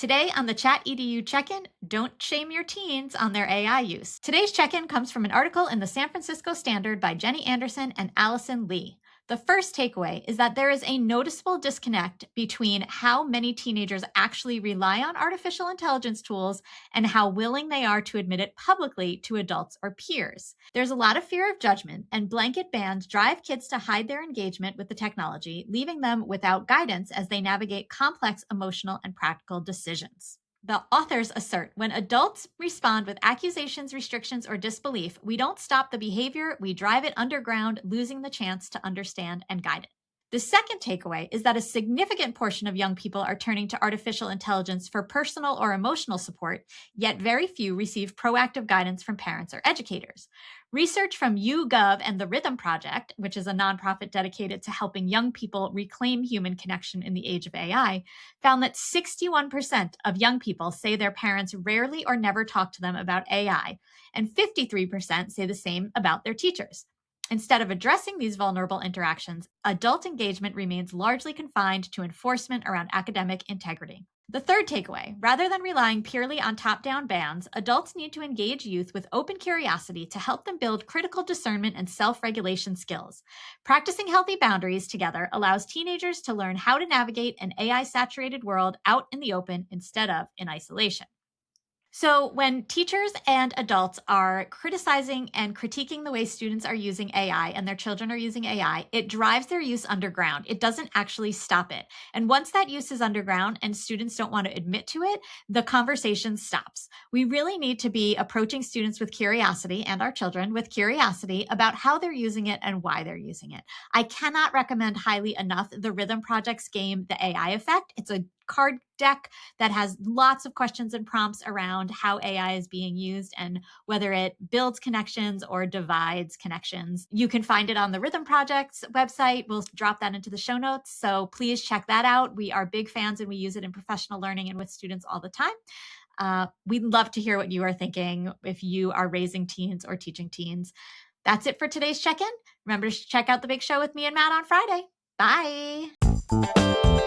Today on the ChatEDU Check-In, don't shame your teens on their AI use. Today's check-in comes from an article in the San Francisco Standard by Jenny Anderson and Allison Lee. The first takeaway is that there is a noticeable disconnect between how many teenagers actually rely on artificial intelligence tools and how willing they are to admit it publicly to adults or peers. There's a lot of fear of judgment, and blanket bans drive kids to hide their engagement with the technology, leaving them without guidance as they navigate complex emotional and practical decisions. The authors assert when adults respond with accusations, restrictions, or disbelief, we don't stop the behavior, we drive it underground, losing the chance to understand and guide it. The second takeaway is that a significant portion of young people are turning to artificial intelligence for personal or emotional support, yet very few receive proactive guidance from parents or educators. Research from YouGov and the Rhythm Project, which is a nonprofit dedicated to helping young people reclaim human connection in the age of AI, found that 61% of young people say their parents rarely or never talk to them about AI, and 53% say the same about their teachers. Instead of addressing these vulnerable interactions, adult engagement remains largely confined to enforcement around academic integrity. The third takeaway, rather than relying purely on top-down bans, adults need to engage youth with open curiosity to help them build critical discernment and self-regulation skills. Practicing healthy boundaries together allows teenagers to learn how to navigate an AI-saturated world out in the open instead of in isolation. So when teachers and adults are criticizing and critiquing the way students are using AI and their children are using AI, it drives their use underground. It doesn't actually stop it. And once that use is underground and students don't want to admit to it, the conversation stops. We really need to be approaching students with curiosity, and our children with curiosity, about how they're using it and why they're using it. I cannot recommend highly enough the Rhythm Project's game, The AI Effect. It's a card deck that has lots of questions and prompts around how AI is being used and whether it builds connections or divides connections. You can find it on the Rhythm Project's website. We'll drop that into the show notes, so please check that out. We are big fans and we use it in professional learning and with students all the time. We'd love to hear what you are thinking if you are raising teens or teaching teens. That's it for today's check-in. Remember to check out the big show with me and Matt on Friday. Bye.